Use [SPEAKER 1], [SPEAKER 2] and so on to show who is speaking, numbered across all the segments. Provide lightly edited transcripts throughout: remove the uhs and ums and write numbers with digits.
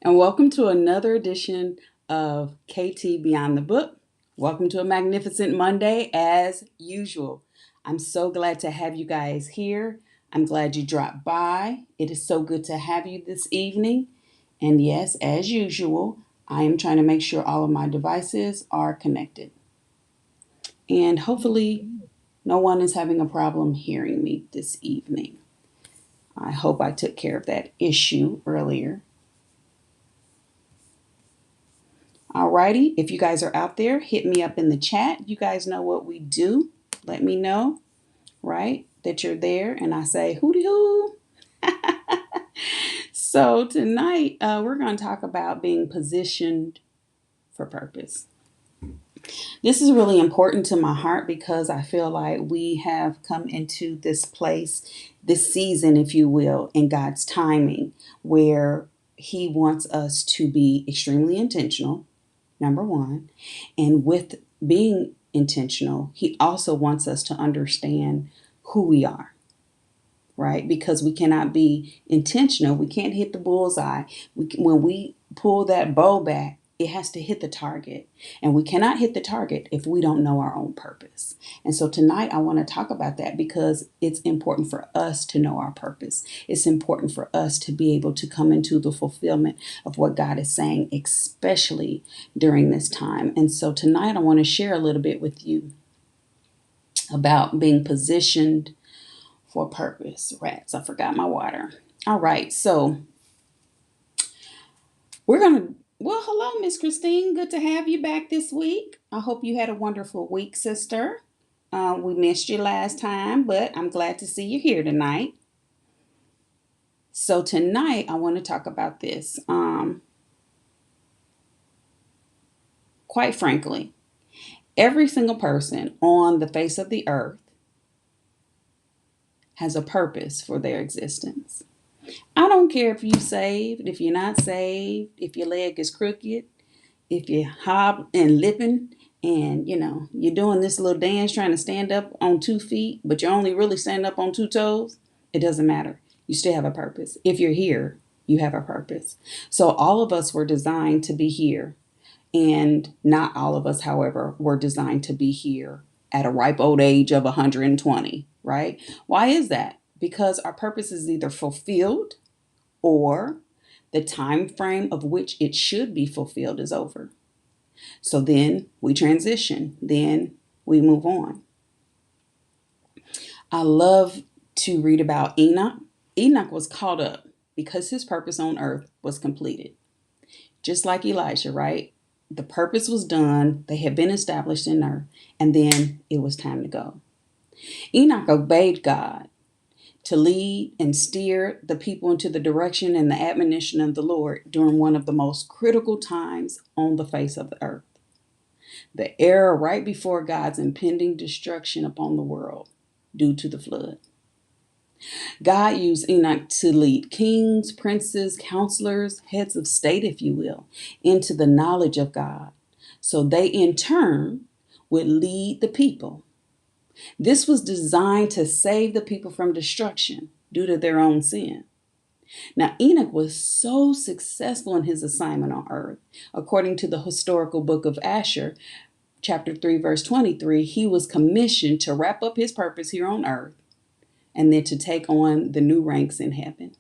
[SPEAKER 1] and welcome to another edition of KT Beyond the Book. Welcome to a magnificent Monday as usual. I'm so glad to have you guys here. I'm glad you dropped by. It is so good to have you this evening. And yes, as usual, I am trying to make sure all of my devices are connected. And hopefully, no one is having a problem hearing me this evening. I hope I took care of that issue earlier. Alrighty, if you guys are out there, hit me up in the chat. You guys know what we do. Let me know, right, that you're there. And I say, hooty hoo. So tonight, we're going to talk about being positioned for purpose. This is really important to my heart because I feel like we have come into this place, this season, if you will, in God's timing, where He wants us to be extremely intentional. Number one. And with being intentional, He also wants us to understand who we are, right? Because we cannot be intentional. We can't hit the bullseye. When we pull that bow back, it has to hit the target. And we cannot hit the target if we don't know our own purpose. And so tonight I want to talk about that because it's important for us to know our purpose. It's important for us to be able to come into the fulfillment of what God is saying, especially during this time. And so tonight I want to share a little bit with you about being positioned for purpose. Rats, I forgot my water. All right, so we're going to hello, Miss Christine. Good to have you back this week. I hope you had a wonderful week, sister. We missed you last time, but I'm glad to see you here tonight. So tonight, I want to talk about this. Quite frankly, every single person on the face of the earth has a purpose for their existence. I don't care if you saved, if you're not saved, if your leg is crooked, if you're hob and lipping and you're doing this little dance trying to stand up on 2 feet, but you're only really standing up on 2 toes, it doesn't matter. You still have a purpose. If you're here, you have a purpose. So all of us were designed to be here. And not all of us, however, were designed to be here at a ripe old age of 120, right? Why is that? Because our purpose is either fulfilled or the time frame of which it should be fulfilled is over. So then we transition, then we move on. I love to read about Enoch. Enoch was caught up because his purpose on earth was completed. Just like Elijah, right? The purpose was done, they had been established in earth, and then it was time to go. Enoch obeyed God to lead and steer the people into the direction and the admonition of the Lord during one of the most critical times on the face of the earth. The era right before God's impending destruction upon the world due to the flood. God used Enoch to lead kings, princes, counselors, heads of state, if you will, into the knowledge of God. So they in turn would lead the people. This was designed to save the people from destruction due to their own sin. Now, Enoch was so successful in his assignment on earth. According to the historical book of Asher, chapter 3, verse 23, he was commissioned to wrap up his purpose here on earth and then to take on the new ranks in heaven.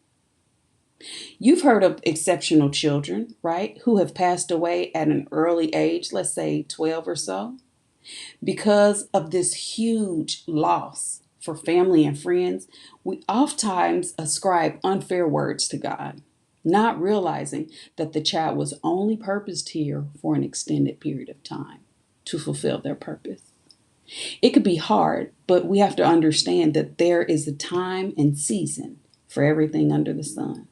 [SPEAKER 1] You've heard of exceptional children, right, who have passed away at an early age, let's say 12 or so. Because of this huge loss for family and friends, we oftentimes ascribe unfair words to God, not realizing that the child was only purposed here for an extended period of time to fulfill their purpose. It could be hard, but we have to understand that there is a time and season for everything under the sun.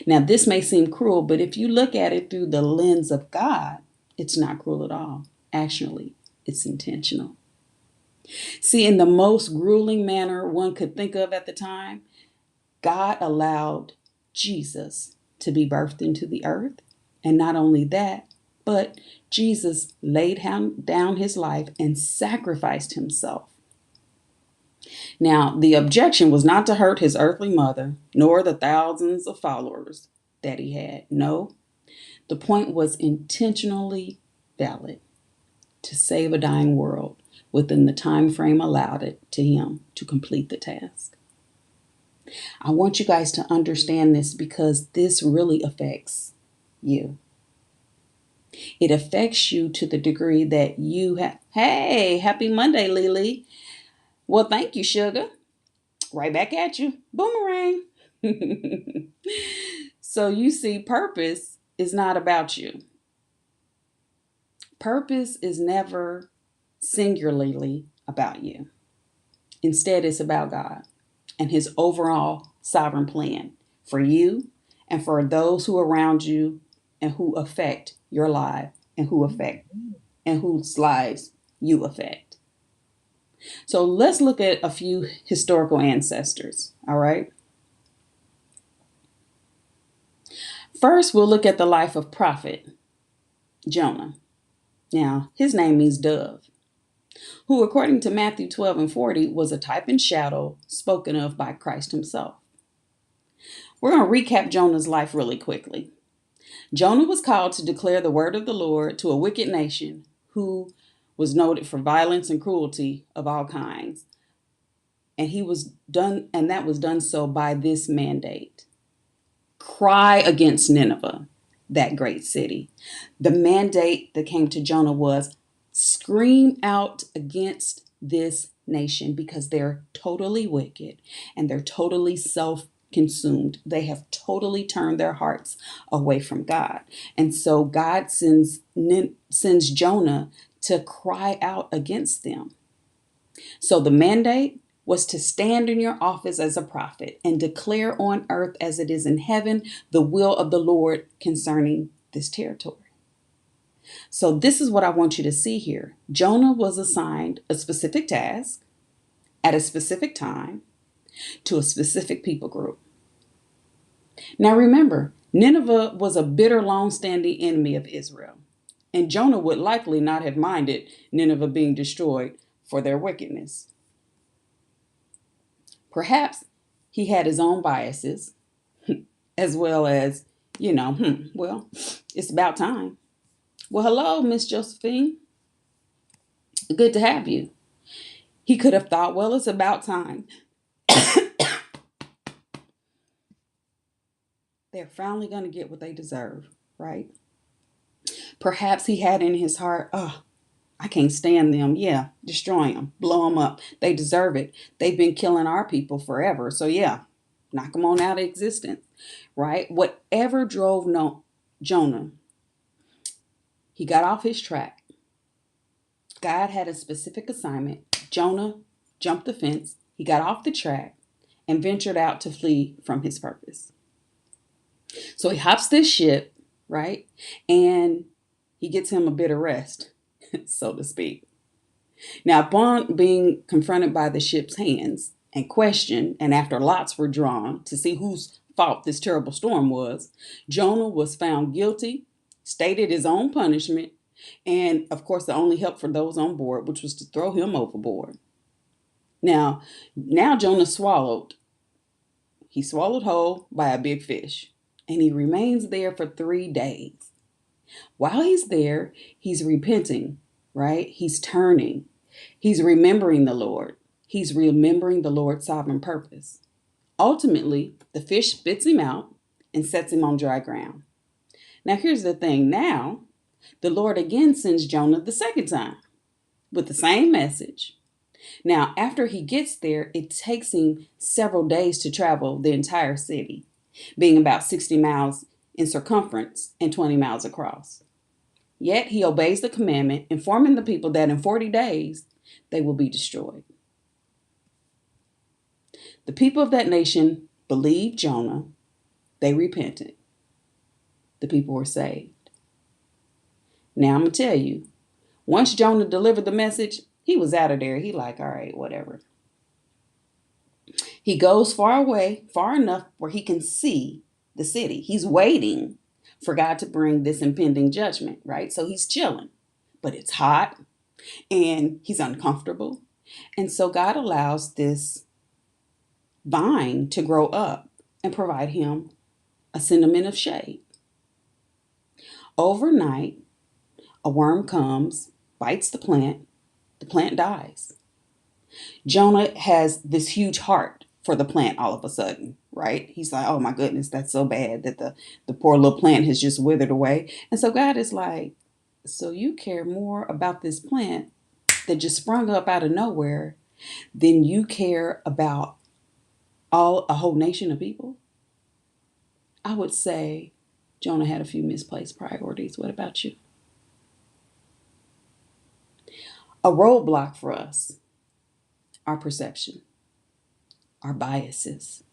[SPEAKER 1] Now, this may seem cruel, but if you look at it through the lens of God, it's not cruel at all. Actually, it's intentional. See, in the most grueling manner one could think of at the time, God allowed Jesus to be birthed into the earth. And not only that, but Jesus laid down his life and sacrificed himself. Now, the objection was not to hurt his earthly mother, nor the thousands of followers, that he had. No, the point was intentionally valid, to save a dying world within the time frame allowed it to him to complete the task. I want you guys to understand this because this really affects you. It affects you to the degree that you have. Hey, happy Monday, Lily. Well, thank you, sugar. Right back at you. Boomerang. So you see, purpose is not about you. Purpose is never singularly about you. Instead, it's about God and his overall sovereign plan for you and for those who are around you and who affect your life and whose lives you affect. So let's look at a few historical ancestors, all right? First, we'll look at the life of prophet Jonah. Now, his name means dove, who, according to Matthew 12 and 40, was a type and shadow spoken of by Christ himself. We're going to recap Jonah's life really quickly. Jonah was called to declare the word of the Lord to a wicked nation who was noted for violence and cruelty of all kinds. And that was done so by this mandate. Cry against Nineveh, that great city. The mandate that came to Jonah was scream out against this nation because they're totally wicked and they're totally self-consumed. They have totally turned their hearts away from God. And so God sends Jonah to cry out against them. So the mandate was to stand in your office as a prophet and declare on earth as it is in heaven the will of the Lord concerning this territory. So this is what I want you to see here. Jonah was assigned a specific task at a specific time to a specific people group. Now remember, Nineveh was a bitter, long-standing enemy of Israel, and Jonah would likely not have minded Nineveh being destroyed for their wickedness. Perhaps he had his own biases, as well as, well, it's about time. Well, hello, Miss Josephine. Good to have you. He could have thought, well, it's about time. They're finally going to get what they deserve, right? Perhaps he had in his heart, I can't stand them. Yeah, destroy them, blow them up. They deserve it. They've been killing our people forever. So yeah, knock them on out of existence, right? Whatever drove Jonah, he got off his track. God had a specific assignment. Jonah jumped the fence. He got off the track and ventured out to flee from his purpose. So he hops this ship, right? And he gets him a bit of rest, so to speak. Now, upon being confronted by the ship's hands and questioned, and after lots were drawn to see whose fault this terrible storm was, Jonah was found guilty, stated his own punishment, and of course the only help for those on board, which was to throw him overboard. Now Jonah swallowed. He swallowed whole by a big fish, and he remains there for 3 days. While he's there, he's repenting, right? He's turning. He's remembering the Lord. He's remembering the Lord's sovereign purpose. Ultimately, the fish spits him out and sets him on dry ground. Now, here's the thing. Now, the Lord again sends Jonah the second time with the same message. Now, after he gets there, it takes him several days to travel the entire city, being about 60 miles in circumference and 20 miles across. Yet he obeys the commandment, informing the people that in 40 days they will be destroyed. The people of that nation believed Jonah. They repented. The people were saved. Now I'm going to tell you, once Jonah delivered the message, he was out of there. He like, all right, whatever. He goes far away, far enough where he can see the city. He's waiting for God to bring this impending judgment, right? So he's chilling, but it's hot and he's uncomfortable. And so God allows this vine to grow up and provide him a sentiment of shade. Overnight, a worm comes, bites the plant dies. Jonah has this huge heart for the plant all of a sudden, right? He's like, oh my goodness, that's so bad that the poor little plant has just withered away. And so God is like, so you care more about this plant that just sprung up out of nowhere than you care about a whole nation of people? I would say Jonah had a few misplaced priorities. What about you? A roadblock for us, our perception, our biases.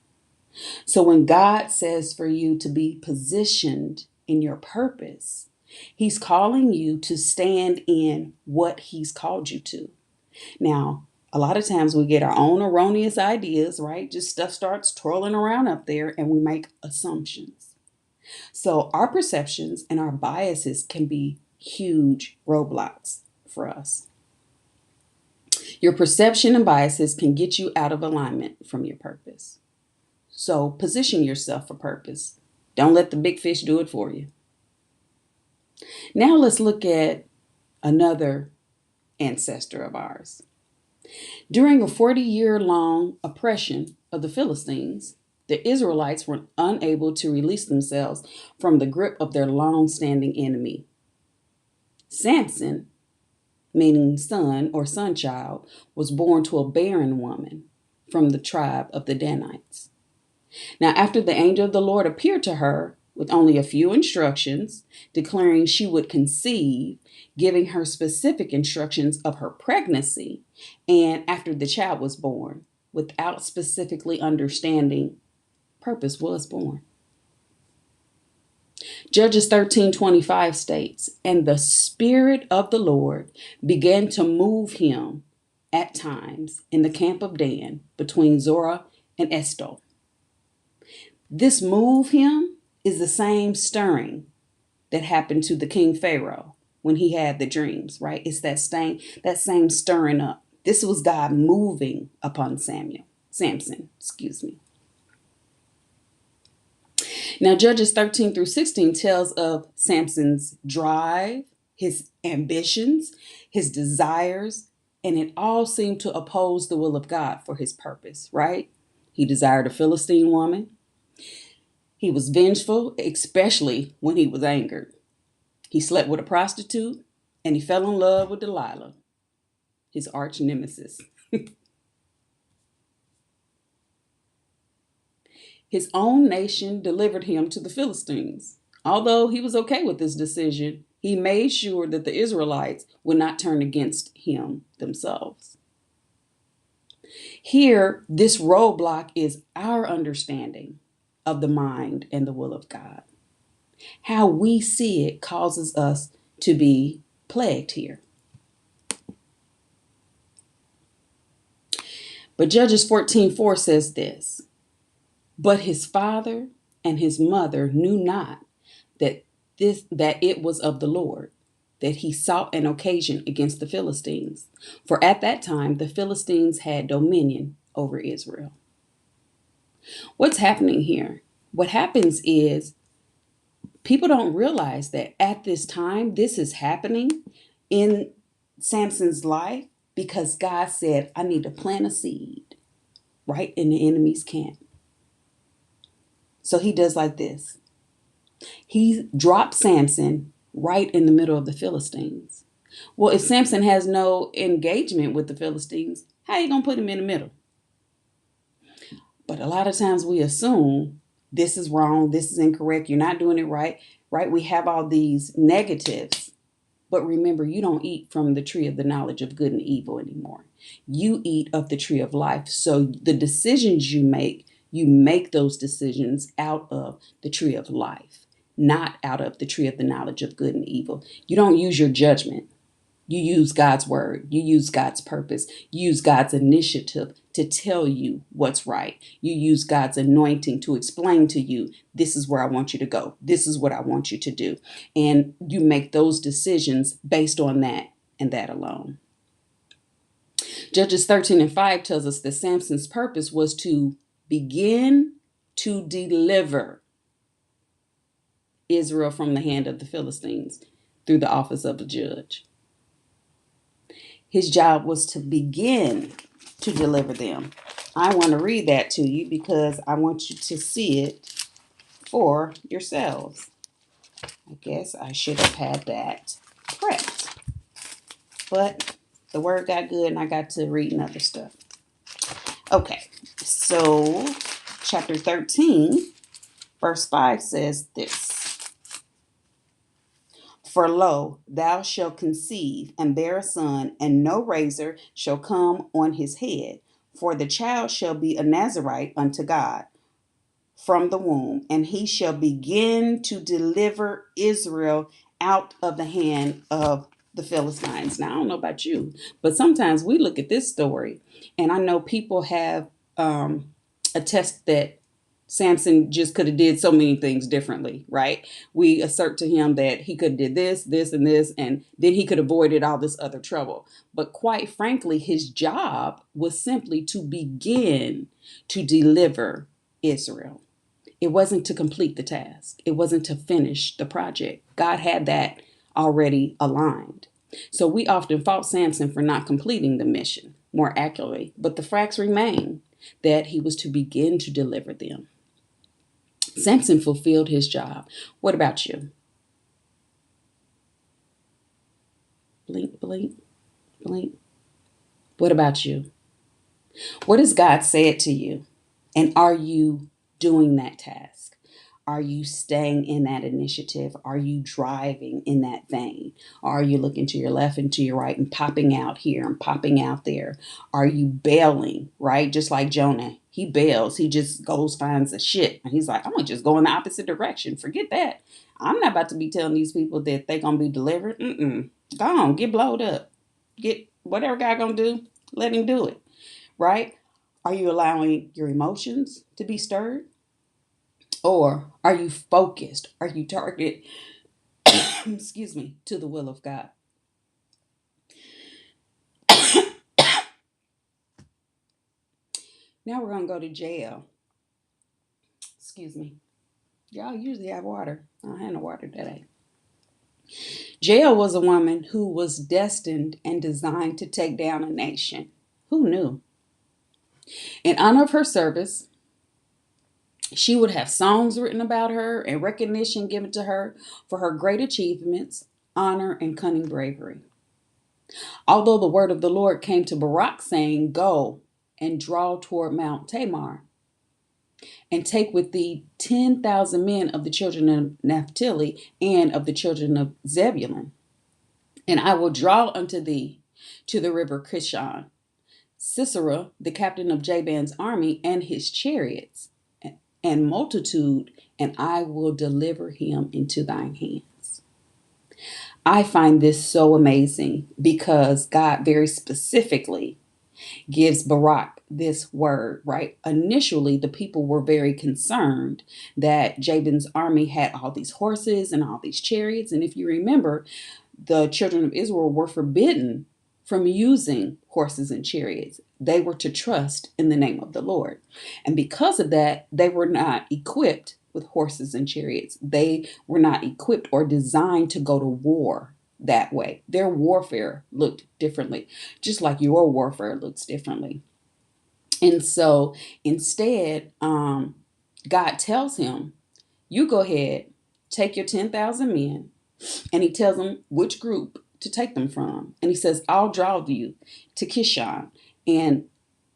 [SPEAKER 1] So when God says for you to be positioned in your purpose, He's calling you to stand in what He's called you to. Now, a lot of times we get our own erroneous ideas, right? Just stuff starts twirling around up there and we make assumptions. So our perceptions and our biases can be huge roadblocks for us. Your perception and biases can get you out of alignment from your purpose. So position yourself for purpose. Don't let the big fish do it for you. Now let's look at another ancestor of ours. During a 40-year-long oppression of the Philistines, the Israelites were unable to release themselves from the grip of their long-standing enemy. Samson, meaning son or son child, was born to a barren woman from the tribe of the Danites. Now, after the angel of the Lord appeared to her with only a few instructions, declaring she would conceive, giving her specific instructions of her pregnancy, and after the child was born, without specifically understanding, purpose was born. Judges 13:25 states, and the Spirit of the Lord began to move him at times in the camp of Dan between Zorah and Eshtaol. This move him is the same stirring that happened to the king Pharaoh when he had the dreams, right? It's that same stirring up. This was God moving upon Samson. Now, Judges 13-16 tells of Samson's drive, his ambitions, his desires, and it all seemed to oppose the will of God for his purpose, right? He desired a Philistine woman. He was vengeful, especially when he was angered. He slept with a prostitute, and he fell in love with Delilah, his arch nemesis. His own nation delivered him to the Philistines. Although he was okay with this decision, he made sure that the Israelites would not turn against him themselves. Here, this roadblock is our understanding of the mind and the will of God. How we see it causes us to be plagued here. But Judges 14:4 says this, but his father and his mother knew not that it was of the Lord, that he sought an occasion against the Philistines. For at that time the Philistines had dominion over Israel. What's happening here? What happens is people don't realize that at this time, this is happening in Samson's life because God said, I need to plant a seed right in the enemy's camp. So he does like this. He dropped Samson right in the middle of the Philistines. Well, if Samson has no engagement with the Philistines, how are you going to put him in the middle? But a lot of times we assume this is wrong, this is incorrect, you're not doing it right, right? We have all these negatives. But remember, you don't eat from the tree of the knowledge of good and evil anymore. You eat of the tree of life. So the decisions you make those decisions out of the tree of life, not out of the tree of the knowledge of good and evil. You don't use your judgment. You use God's word. You use God's purpose. You use God's initiative to tell you what's right. You use God's anointing to explain to you, this is where I want you to go. This is what I want you to do. And you make those decisions based on that and that alone. Judges 13:5 tells us that Samson's purpose was to begin to deliver. Israel from the hand of the Philistines through the office of a judge. His job was to begin to deliver them. I want to read that to you because I want you to see it for yourselves. I guess I should have had that prepped. But the word got good and I got to reading other stuff. Okay, so chapter 13, verse 5 says this. For lo, thou shalt conceive and bear a son, and no razor shall come on his head. For the child shall be a Nazarite unto God from the womb, and he shall begin to deliver Israel out of the hand of the Philistines. Now, I don't know about you, but sometimes we look at this story, and I know people have attest that Samson just could have did so many things differently, right? We assert to him that he could have did this, this, and this, and then he could have avoided all this other trouble. But quite frankly, his job was simply to begin to deliver Israel. It wasn't to complete the task. It wasn't to finish the project. God had that already aligned. So we often fault Samson for not completing the mission more accurately, but the facts remain that he was to begin to deliver them. Samson fulfilled his job. What about you? Blink, blink, blink. What about you? What has God said to you? And are you doing that task? Are you staying in that initiative? Are you driving in that vein? Or are you looking to your left and to your right and popping out here and popping out there? Are you bailing, right? Just like Jonah. He bails. He just goes, finds a shit. And he's like, I'm going to just go in the opposite direction. Forget that. I'm not about to be telling these people that they're going to be delivered. Go on, get blowed up. Get whatever God going to do, let him do it, right? Are you allowing your emotions to be stirred? Or are you focused? Are you targeted, excuse me, to the will of God? Now we're going to go to jail. Excuse me. Y'all usually have water. I don't have no water today. Jael was a woman who was destined and designed to take down a nation. Who knew? In honor of her service, she would have songs written about her and recognition given to her for her great achievements, honor, and cunning bravery. Although the word of the Lord came to Barak saying, Go and draw toward Mount Tamar, and take with thee 10,000 men of the children of Naphtali and of the children of Zebulun, and I will draw unto thee to the river Kishon, Sisera, the captain of Jabin's army, and his chariots, and multitude, and I will deliver him into thine hands. I find this so amazing because God very specifically gives Barak this word, right? Initially, the people were very concerned that Jabin's army had all these horses and all these chariots. And if you remember, the children of Israel were forbidden from using horses and chariots. They were to trust in the name of the Lord. And because of that, they were not equipped with horses and chariots. They were not equipped or designed to go to war that way. Their warfare looked differently, just like your warfare looks differently. And so instead, God tells him, you go ahead, take your 10,000 men, and he tells them which group to take them from. And he says, I'll draw you to Kishon. And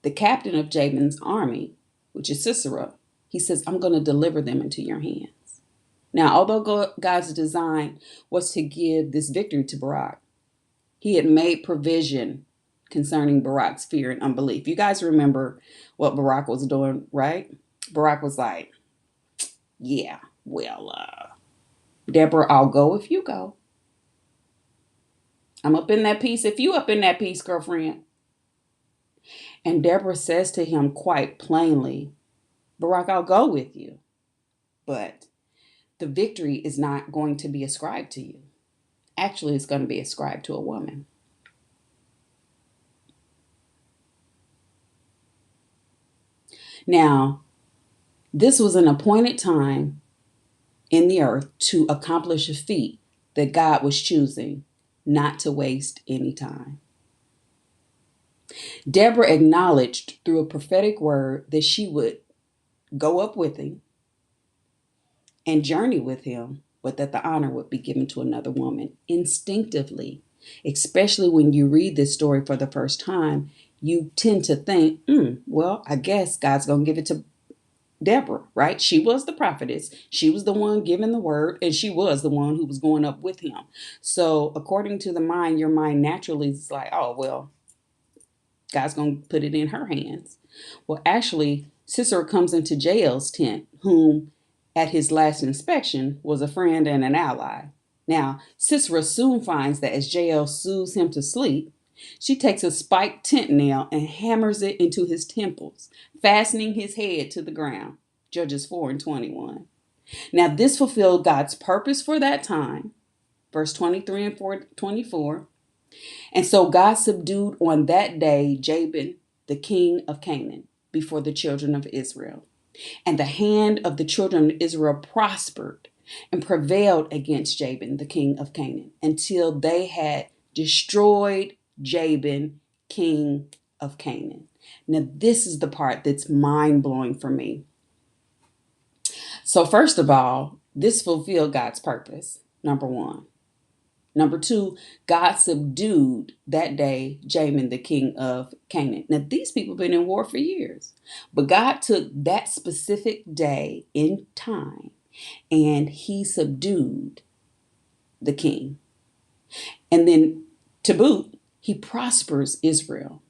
[SPEAKER 1] the captain of Jabin's army, which is Sisera, he says, I'm going to deliver them into your hands. Now, although God's design was to give this victory to Barak, he had made provision concerning Barak's fear and unbelief. You guys remember what Barak was doing, right? Barak was like, yeah, well, Deborah, I'll go if you go. I'm up in that piece if you up in that piece, girlfriend. And Deborah says to him quite plainly, Barak, I'll go with you, but the victory is not going to be ascribed to you. Actually, it's going to be ascribed to a woman. Now, this was an appointed time in the earth to accomplish a feat that God was choosing not to waste any time. Deborah acknowledged through a prophetic word that she would go up with him and journey with him, but that the honor would be given to another woman. Instinctively, especially when you read this story for the first time, you tend to think, well, I guess God's going to give it to Deborah, right? She was the prophetess. She was the one giving the word, and she was the one who was going up with him. So according to the mind, your mind naturally is like, oh, well, God's going to put it in her hands. Well, actually, Sisera comes into Jael's tent, whom at his last inspection was a friend and an ally. Now, Sisera soon finds that as Jael soothes him to sleep, she takes a spiked tent nail and hammers it into his temples, fastening his head to the ground. Judges 4:21. Now, this fulfilled God's purpose for that time. Verse 23 and 24. And so God subdued on that day Jabin, the king of Canaan, before the children of Israel. And the hand of the children of Israel prospered and prevailed against Jabin, the king of Canaan, until they had destroyed Jabin, king of Canaan. Now, this is the part that's mind-blowing for me. So first of all, this fulfilled God's purpose, number one. Number two, God subdued that day Jabin, the king of Canaan. Now, these people have been in war for years, but God took that specific day in time and he subdued the king. And then to boot, he prospers Israel.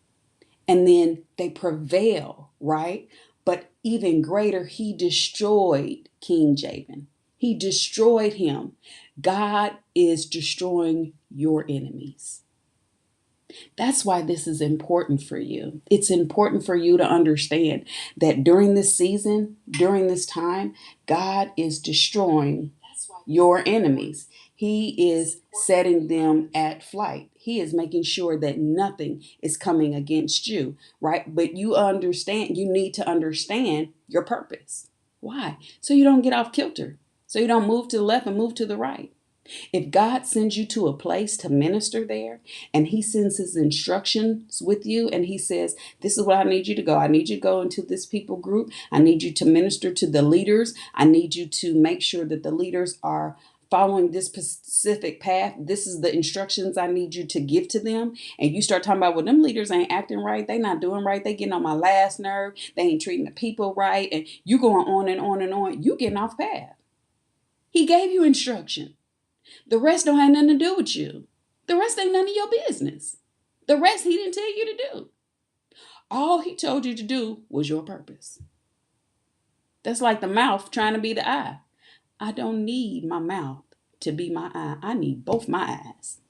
[SPEAKER 1] And then they prevail, right? But even greater, he destroyed King Jabin. He destroyed him. God is destroying your enemies. That's why this is important for you. It's important for you to understand that during this season, during this time, God is destroying your enemies. He is setting them at flight. He is making sure that nothing is coming against you, right? But you need to understand your purpose. Why? So you don't get off kilter. So you don't move to the left and move to the right. If God sends you to a place to minister there and he sends his instructions with you and he says, this is where I need you to go. I need you to go into this people group. I need you to minister to the leaders. I need you to make sure that the leaders are following this specific path. This is the instructions I need you to give to them. And you start talking about, well, them leaders ain't acting right. They not doing right. They getting on my last nerve. They ain't treating the people right. And you going on and on and on. You getting off path. He gave you instruction. The rest don't have nothing to do with you. The rest ain't none of your business. The rest he didn't tell you to do. All he told you to do was your purpose. That's like the mouth trying to be the eye. I don't need my mouth to be my eye. I need both my eyes.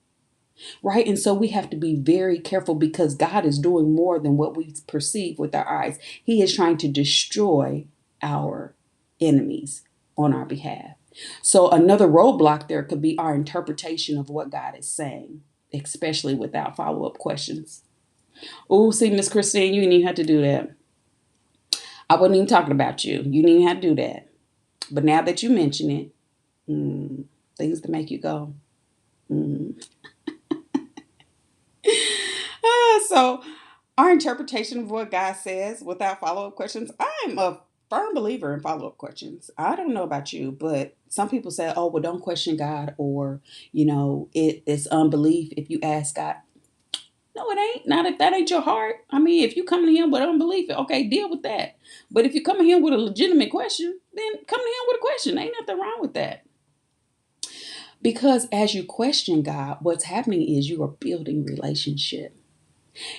[SPEAKER 1] Right? And so we have to be very careful because God is doing more than what we perceive with our eyes. He is trying to destroy our enemies on our behalf. So another roadblock there could be our interpretation of what God is saying, especially without follow-up questions. Oh, see, Miss Christine, you didn't even have to do that. I wasn't even talking about you. You didn't even have to do that. But now that you mention it, things to make you go. So our interpretation of what God says without follow-up questions, I'm a firm believer in follow-up questions. I don't know about you, but some people say, oh, well, don't question God, or, it's unbelief if you ask God. No, it ain't. Not if that ain't your heart. I mean, if you come to him with unbelief, okay, deal with that. But if you come to him with a legitimate question, then come to him with a question. Ain't nothing wrong with that. Because as you question God, what's happening is you are building relationship.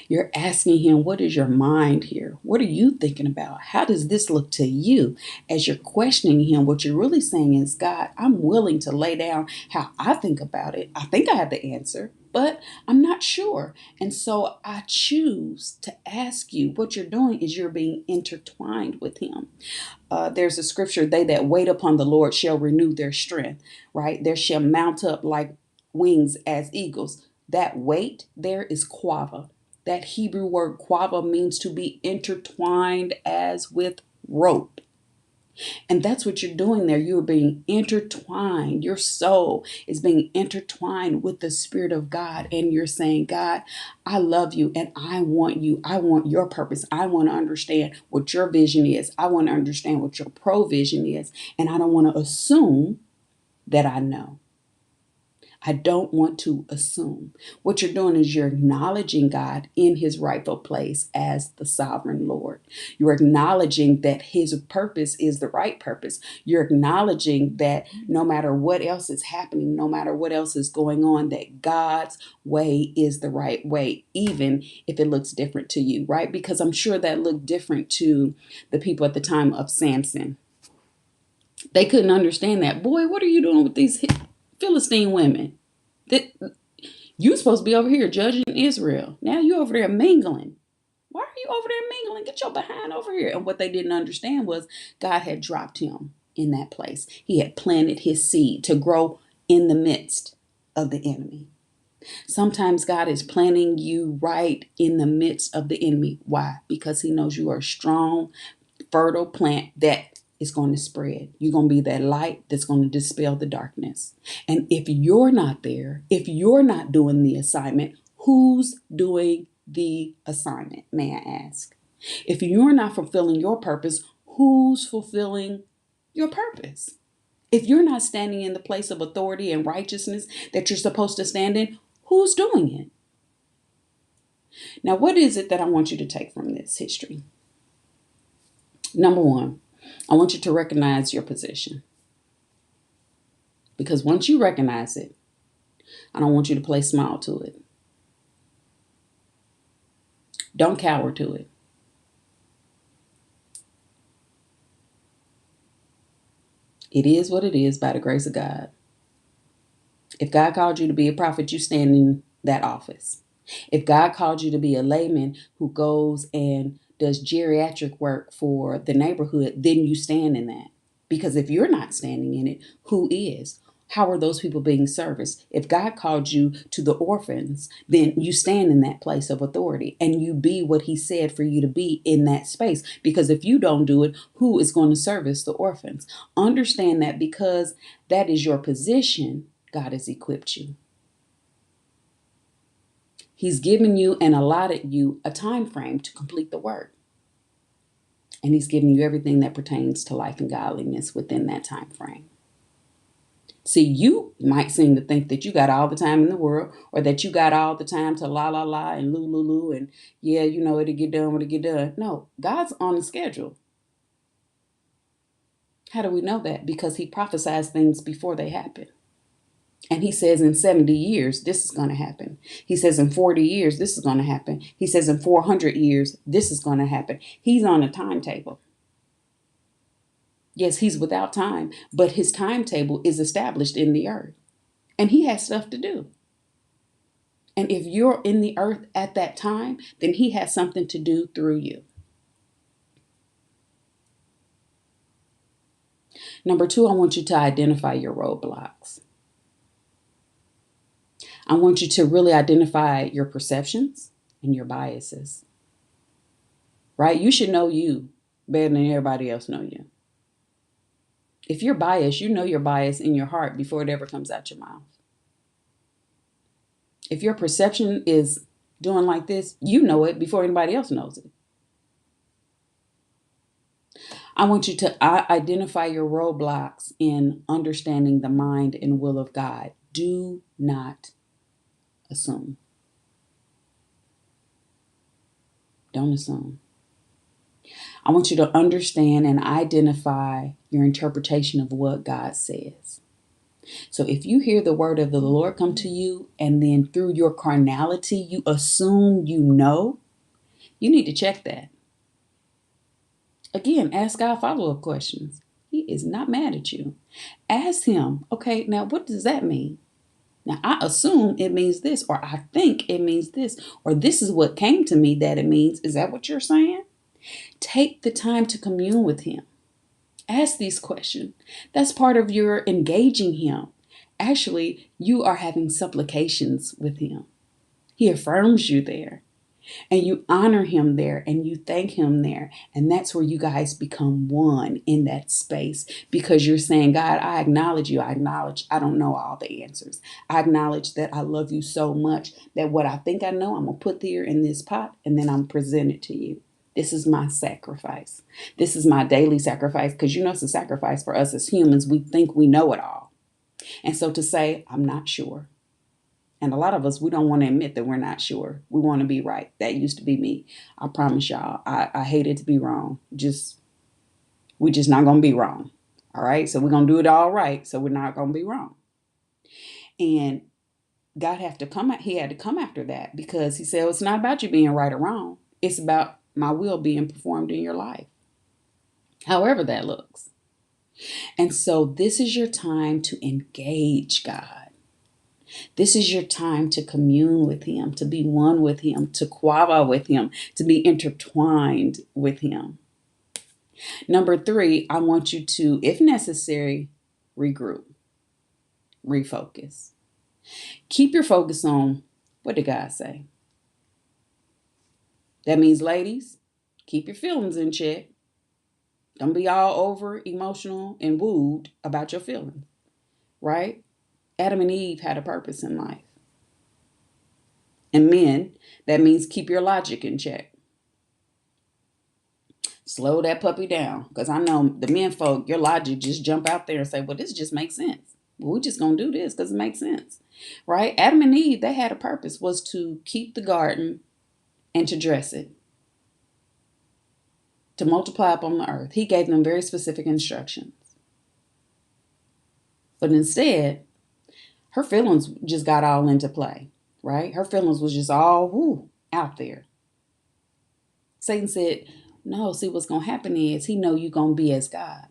[SPEAKER 1] You're asking him, what is your mind here? What are you thinking about? How does this look to you? As you're questioning him, what you're really saying is, God, I'm willing to lay down how I think about it. I think I have the answer, but I'm not sure. And so I choose to ask you. What you're doing is you're being intertwined with him. There's a scripture, they that wait upon the Lord shall renew their strength, right? They shall mount up like wings as eagles. That wait there is quava. That Hebrew word quava means to be intertwined as with rope. And that's what you're doing there. You're being intertwined. Your soul is being intertwined with the Spirit of God. And you're saying, God, I love you and I want you. I want your purpose. I want to understand what your vision is. I want to understand what your provision is. And I don't want to assume that I know. I don't want to assume. What you're doing is you're acknowledging God in his rightful place as the sovereign Lord. You're acknowledging that his purpose is the right purpose. You're acknowledging that no matter what else is happening, no matter what else is going on, that God's way is the right way, even if it looks different to you, right? Because I'm sure that looked different to the people at the time of Samson. They couldn't understand that. Boy, what are you doing with these Philistine women? That you supposed to be over here judging Israel. Now you over there mingling. Why are you over there mingling? Get your behind over here. And what they didn't understand was God had dropped him in that place. He had planted his seed to grow in the midst of the enemy. Sometimes God is planting you right in the midst of the enemy. Why? Because he knows you are a strong, fertile plant that is going to spread. You're going to be that light that's going to dispel the darkness. And if you're not there, if you're not doing the assignment, who's doing the assignment, may I ask? If you're not fulfilling your purpose, who's fulfilling your purpose? If you're not standing in the place of authority and righteousness that you're supposed to stand in, who's doing it? Now, what is it that I want you to take from this history? Number one, I want you to recognize your position. Because once you recognize it, I don't want you to play small to it. Don't cower to it. It is what it is by the grace of God. If God called you to be a prophet, you stand in that office. If God called you to be a layman who goes and does geriatric work for the neighborhood, then you stand in that. Because if you're not standing in it, who is? How are those people being serviced? If God called you to the orphans, then you stand in that place of authority and you be what he said for you to be in that space. Because if you don't do it, who is going to service the orphans? Understand that because that is your position, God has equipped you. He's given you and allotted you a time frame to complete the work. And he's given you everything that pertains to life and godliness within that time frame. See, you might seem to think that you got all the time in the world or that you got all the time to la la la and loo loo loo and yeah, you know, it'll get done when it get done. No, God's on the schedule. How do we know that? Because he prophesies things before they happen. And he says in 70 years, this is going to happen. He says in 40 years, this is going to happen. He says in 400 years, this is going to happen. He's on a timetable. Yes, he's without time, but his timetable is established in the earth. And he has stuff to do. And if you're in the earth at that time, then he has something to do through you. Number two, I want you to identify your roadblocks. I want you to really identify your perceptions and your biases. Right? You should know you better than everybody else know you. If you're biased, you know you're biased in your heart before it ever comes out your mouth. If your perception is doing like this, you know it before anybody else knows it. I want you to identify your roadblocks in understanding the mind and will of God. Do not assume. Don't assume. I want you to understand and identify your interpretation of what God says. So if you hear the word of the Lord come to you and then through your carnality, you assume you know, you need to check that. Again, ask God follow-up questions. He is not mad at you. Ask him, okay, now what does that mean? Now, I assume it means this, or I think it means this, or this is what came to me that it means. Is that what you're saying? Take the time to commune with him. Ask these questions. That's part of your engaging him. Actually, you are having supplications with him. He affirms you there. And you honor him there and you thank him there. And that's where you guys become one in that space, because you're saying, God, I acknowledge you. I acknowledge I don't know all the answers. I acknowledge that I love you so much that what I think I know, I'm going to put there in this pot and then I'm present it to you. This is my sacrifice. This is my daily sacrifice, because you know it's a sacrifice for us as humans. We think we know it all. And so to say, I'm not sure. And a lot of us, we don't want to admit that we're not sure. We want to be right. That used to be me. I promise y'all, I hated to be wrong. We just not going to be wrong. All right. So we're going to do it all right. So we're not going to be wrong. And God had to come after that, because he said, it's not about you being right or wrong. It's about my will being performed in your life, however that looks. And so this is your time to engage God. This is your time to commune with him, to be one with him, to quava with him, to be intertwined with him. Number 3, I want you to, if necessary, regroup, refocus. Keep your focus on, what did God say? That means, ladies, keep your feelings in check. Don't be all over emotional and wooed about your feelings, right? Adam and Eve had a purpose in life. And men, that means keep your logic in check. Slow that puppy down, because I know the men folk, your logic just jump out there and say, well, this just makes sense. Well, we're just going to do this because it makes sense, right? Adam and Eve, they had a purpose, was to keep the garden and to dress it, to multiply upon the earth. He gave them very specific instructions. But instead, her feelings just got all into play, right? Her feelings was just all out there. Satan said, no, see, what's going to happen is he know you're going to be as God.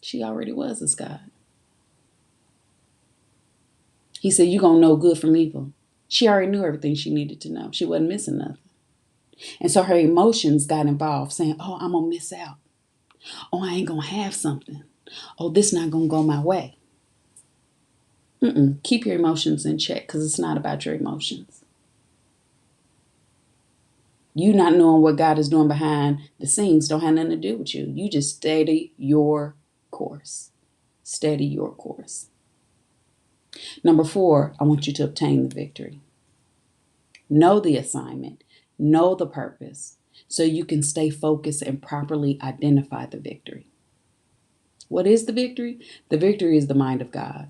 [SPEAKER 1] She already was as God. He said, you're going to know good from evil. She already knew everything she needed to know. She wasn't missing nothing. And so her emotions got involved, saying, oh, I'm going to miss out. Oh, I ain't going to have something. Oh, this not going to go my way. Keep your emotions in check, because it's not about your emotions. You not knowing what God is doing behind the scenes don't have nothing to do with you. You just steady your course. Steady your course. Number 4, I want you to obtain the victory. Know the assignment. Know the purpose, so you can stay focused and properly identify the victory. What is the victory? The victory is the mind of God.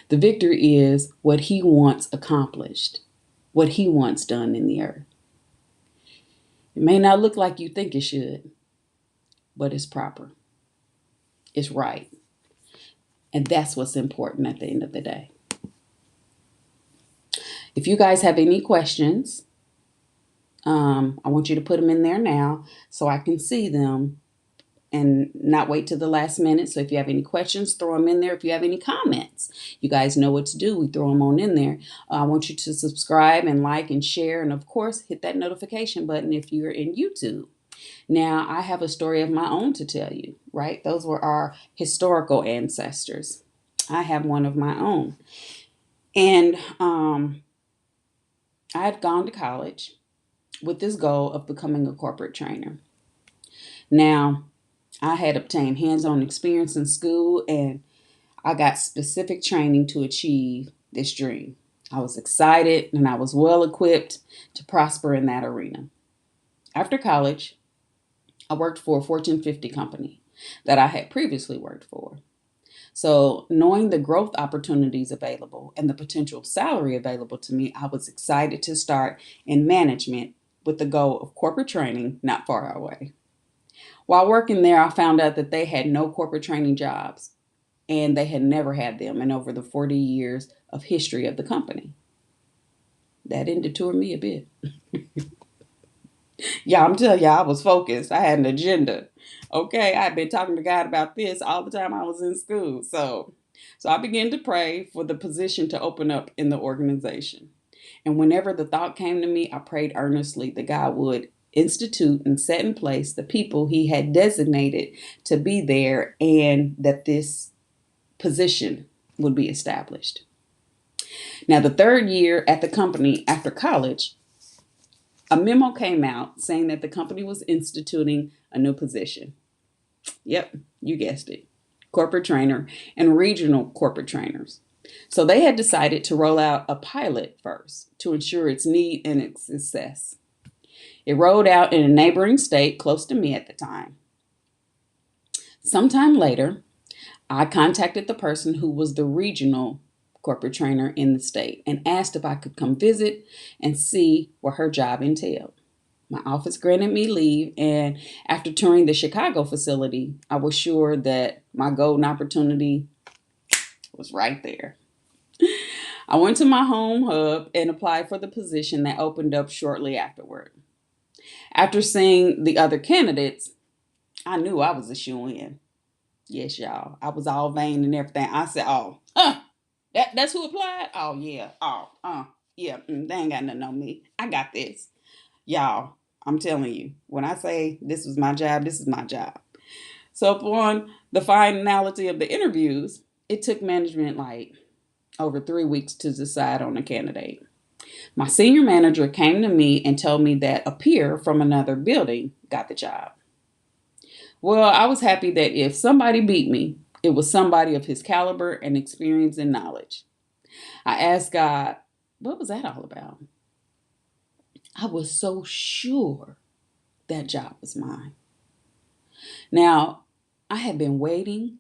[SPEAKER 1] The victory is what he wants accomplished, what he wants done in the earth. It may not look like you think it should, but it's proper. It's right. And that's what's important at the end of the day. If you guys have any questions, I want you to put them in there now so I can see them and not wait till the last minute. So if you have any questions, throw them in there. If you have any comments, you guys know what to do. We throw them on in there. I want you to subscribe and like and share. And of course, hit that notification button if you're in YouTube. Now, I have a story of my own to tell you, right? Those were our historical ancestors. I have one of my own. And I had gone to college with this goal of becoming a corporate trainer. Now, I had obtained hands-on experience in school, and I got specific training to achieve this dream. I was excited and I was well equipped to prosper in that arena. After college, I worked for a Fortune 50 company that I had previously worked for. So knowing the growth opportunities available and the potential salary available to me, I was excited to start in management with the goal of corporate training not far away. While working there, I found out that they had no corporate training jobs, and they had never had them in over the 40 years of history of the company. That ended to me a bit. Yeah, I'm telling you, I was focused. I had an agenda. Okay, I'd been talking to God about this all the time I was in school. So I began to pray for the position to open up in the organization. And whenever the thought came to me, I prayed earnestly that God would institute and set in place the people he had designated to be there, and that this position would be established. Now, the third year at the company after college, a memo came out saying that the company was instituting a new position. Yep, you guessed it. Corporate trainer and regional corporate trainers. So they had decided to roll out a pilot first to ensure its need and its success. It rolled out in a neighboring state close to me at the time. Sometime later, I contacted the person who was the regional corporate trainer in the state and asked if I could come visit and see what her job entailed. My office granted me leave, and after touring the Chicago facility, I was sure that my golden opportunity was right there. I went to my home hub and applied for the position that opened up shortly afterward. After seeing the other candidates, I knew I was a shoo-in. Yes, y'all. I was all vain and everything. I said, that's who applied? Oh, yeah. Yeah. They ain't got nothing on me. I got this. Y'all, I'm telling you, when I say this was my job, this is my job. So upon the finality of the interviews, it took management like over 3 weeks to decide on a candidate. My senior manager came to me and told me that a peer from another building got the job. Well, I was happy that if somebody beat me, it was somebody of his caliber and experience and knowledge. I asked God, what was that all about? I was so sure that job was mine. Now, I had been waiting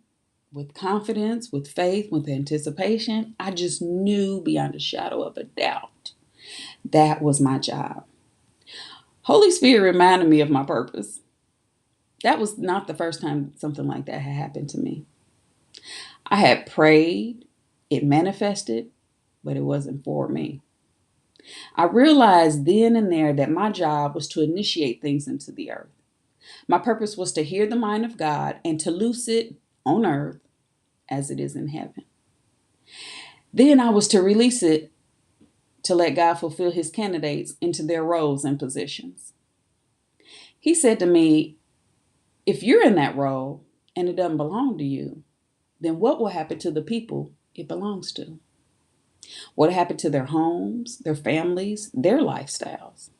[SPEAKER 1] with confidence, with faith, with anticipation. I just knew beyond a shadow of a doubt that was my job. Holy Spirit reminded me of my purpose. That was not the first time something like that had happened to me. I had prayed, it manifested, but it wasn't for me. I realized then and there that my job was to initiate things into the earth. My purpose was to hear the mind of God and to loose it on earth as it is in heaven. Then I was to release it to let God fulfill his candidates into their roles and positions. He said to me, if you're in that role and it doesn't belong to you, then what will happen to the people it belongs to? What happened to their homes, their families, their lifestyles?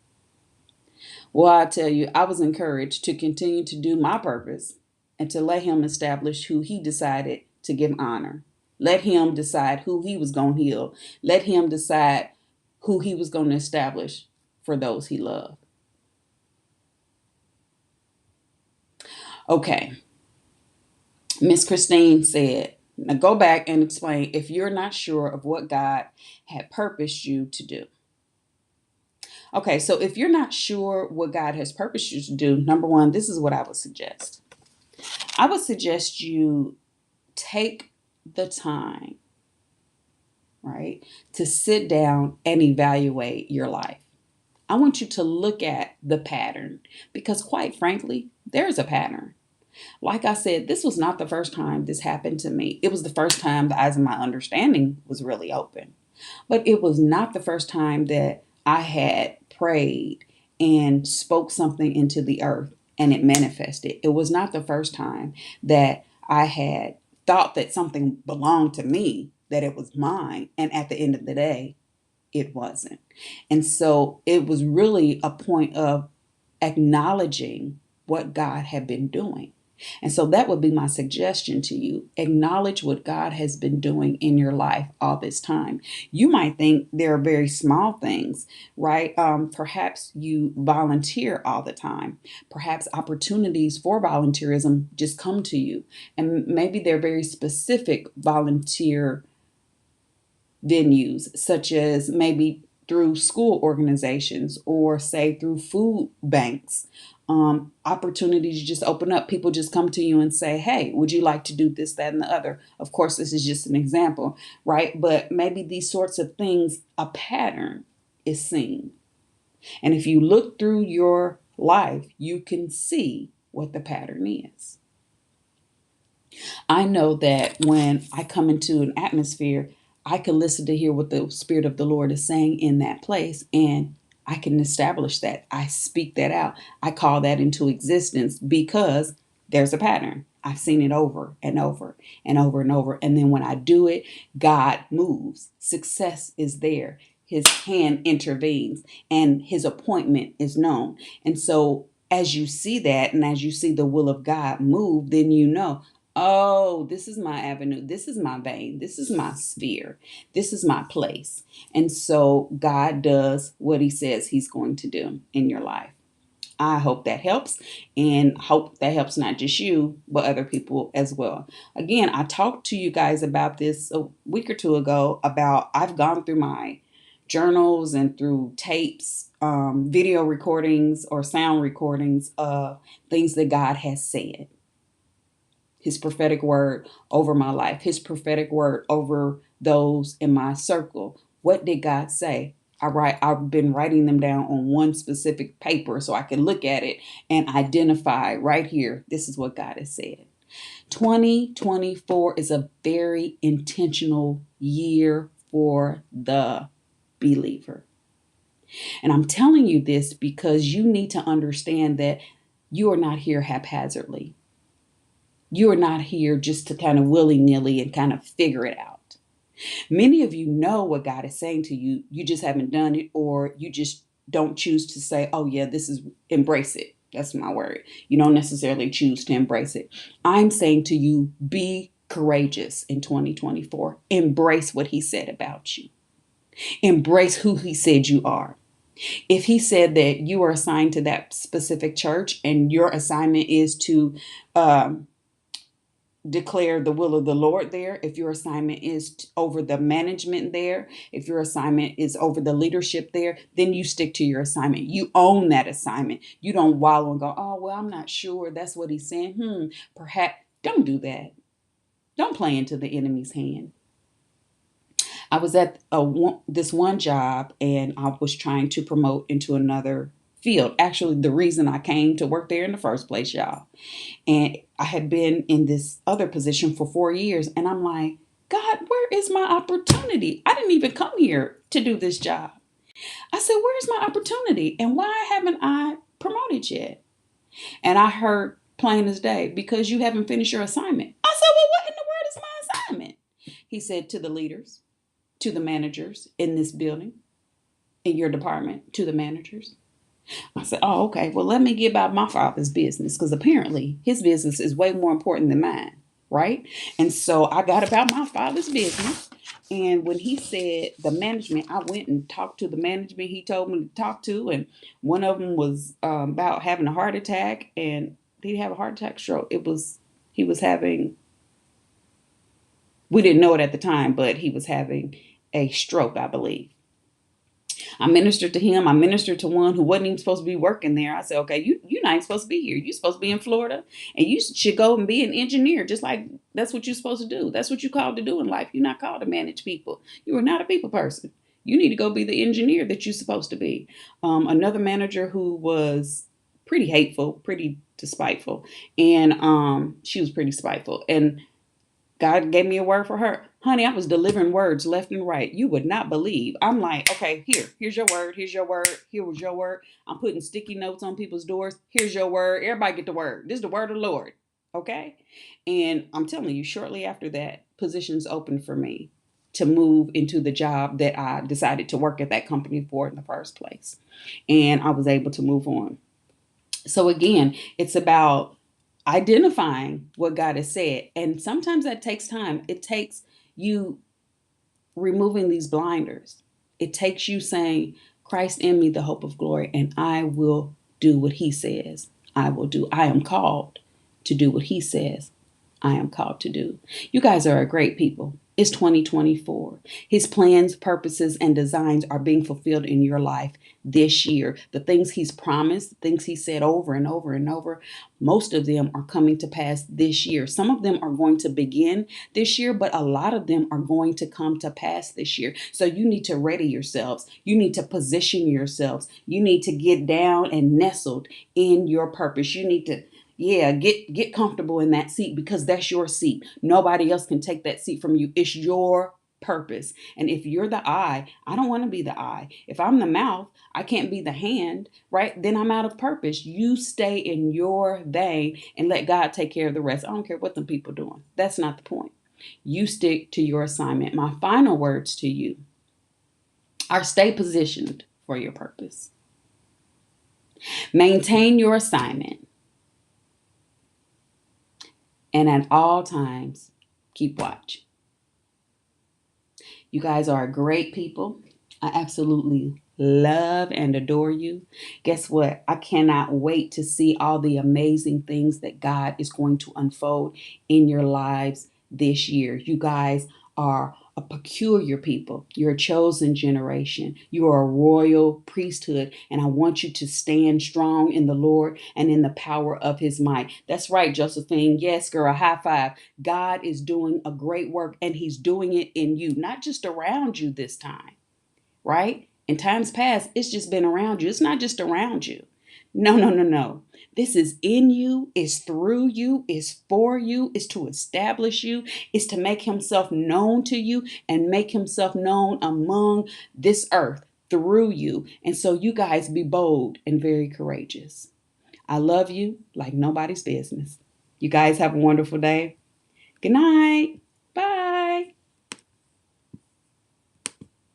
[SPEAKER 1] Well, I tell you, I was encouraged to continue to do my purpose and to let him establish who he decided to give honor. Let him decide who he was going to heal. Let him decide who he was going to establish for those he loved. Okay. Miss Christine said, now go back and explain if you're not sure of what God had purposed you to do. Okay, so if you're not sure what God has purposed you to do, number one, this is what I would suggest. I would suggest you take the time, right, to sit down and evaluate your life. I want you to look at the pattern because quite frankly, there's a pattern. Like I said, this was not the first time this happened to me. It was the first time the eyes of my understanding was really open. But it was not the first time that I had prayed and spoke something into the earth and it manifested. It was not the first time that I had thought that something belonged to me, that it was mine. And at the end of the day, it wasn't. And so it was really a point of acknowledging what God had been doing. And so that would be my suggestion to you. Acknowledge what God has been doing in your life all this time. You might think they're very small things, right? Perhaps you volunteer all the time. Perhaps opportunities for volunteerism just come to you. And maybe they're very specific volunteer venues, such as maybe through school organizations or say through food banks. Opportunities just open up. People just come to you and say, hey, would you like to do this, that, and the other? Of course, this is just an example, right? But maybe these sorts of things, a pattern is seen. And if you look through your life, you can see what the pattern is. I know that when I come into an atmosphere, I can listen to hear what the Spirit of the Lord is saying in that place, and I can establish that. I speak that out. I call that into existence because there's a pattern. I've seen it over and over and over and over. And then when I do it, God moves. Success is there. His hand intervenes and his appointment is known. And so as you see that and as you see the will of God move, then you know, oh, this is my avenue. This is my vein. This is my sphere. This is my place. And so God does what he says he's going to do in your life. I hope that helps, and hope that helps not just you, but other people as well. Again, I talked to you guys about this a week or two ago about I've gone through my journals and through tapes, video recordings or sound recordings of things that God has said. His prophetic word over my life, his prophetic word over those in my circle. What did God say? I've been writing them down on one specific paper so I can look at it and identify right here. This is what God has said. 2024 is a very intentional year for the believer. And I'm telling you this because you need to understand that you are not here haphazardly. You are not here just to kind of willy-nilly and kind of figure it out. Many of you know what God is saying to you. You just haven't done it, or you just don't choose to say, oh yeah, this is, embrace it. That's my word. You don't necessarily choose to embrace it. I'm saying to you, be courageous in 2024. Embrace what he said about you. Embrace who he said you are. If he said that you are assigned to that specific church and your assignment is to declare the will of the Lord there, if your assignment is over the management there, if your assignment is over the leadership there, then you stick to your assignment. You own that assignment. You don't wallow and go, oh, well, I'm not sure. That's what he's saying. Perhaps. Don't do that. Don't play into the enemy's hand. I was at this one job and I was trying to promote into another field. Actually, the reason I came to work there in the first place, y'all. And I had been in this other position for 4 years. And I'm like, God, where is my opportunity? I didn't even come here to do this job. I said, where's my opportunity? And why haven't I promoted yet? And I heard plain as day, because you haven't finished your assignment. I said, well, what in the world is my assignment? He said, to the leaders, to the managers in this building, in your department, to the managers. I said, oh, okay, well, let me get about my father's business, because apparently his business is way more important than mine, right? And so I got about my father's business. And when he said the management, I went and talked to the management he told me to talk to. And one of them was about having a heart attack. And he didn't have a heart attack, stroke. He was having, we didn't know it at the time, but he was having a stroke, I believe. I ministered to him. I ministered to one who wasn't even supposed to be working there. I said, okay, you're not even supposed to be here. You're supposed to be in Florida, and you should go and be an engineer, just like that's what you're supposed to do. That's what you're called to do in life. You're not called to manage people. You are not a people person. You need to go be the engineer that you're supposed to be. Another manager who was pretty hateful, pretty despiteful, and she was pretty spiteful. And God gave me a word for her. Honey, I was delivering words left and right. You would not believe. I'm like, okay, here's your word. Here's your word. Here was your word. I'm putting sticky notes on people's doors. Here's your word. Everybody get the word. This is the word of the Lord. Okay. And I'm telling you, shortly after that, positions opened for me to move into the job that I decided to work at that company for in the first place. And I was able to move on. So again, it's about identifying what God has said. And sometimes that takes time. It takes you removing these blinders. It takes you saying, Christ in me, the hope of glory, and I will do what he says I will do. I am called to do what he says I am called to do. You guys are a great people. It's 2024. His plans, purposes, and designs are being fulfilled in your life this year. The things he's promised, the things he said over and over and over, most of them are coming to pass this year. Some of them are going to begin this year, but a lot of them are going to come to pass this year. So you need to ready yourselves. You need to position yourselves. You need to get down and nestled in your purpose. You need to get comfortable in that seat, because that's your seat. Nobody else can take that seat from you. It's your purpose. And if you're the eye, I don't want to be the eye. If I'm the mouth, I can't be the hand, right? Then I'm out of purpose. You stay in your vein and let God take care of the rest. I don't care what them people doing. That's not the point. You stick to your assignment. My final words to you are stay positioned for your purpose. Maintain your assignment. And at all times, keep watch. You guys are great people. I absolutely love and adore you. Guess what? I cannot wait to see all the amazing things that God is going to unfold in your lives this year. You guys are a peculiar people. You're a chosen generation. You are a royal priesthood. And I want you to stand strong in the Lord and in the power of his might. That's right, Josephine. Yes, girl, high five. God is doing a great work and he's doing it in you, not just around you this time, right? In times past, it's just been around you. It's not just around you. No, no, no, no. This is in you, is through you, is for you, is to establish you, is to make himself known to you and make himself known among this earth through you. And so you guys be bold and very courageous. I love you like nobody's business. You guys have a wonderful day. Good night. Bye.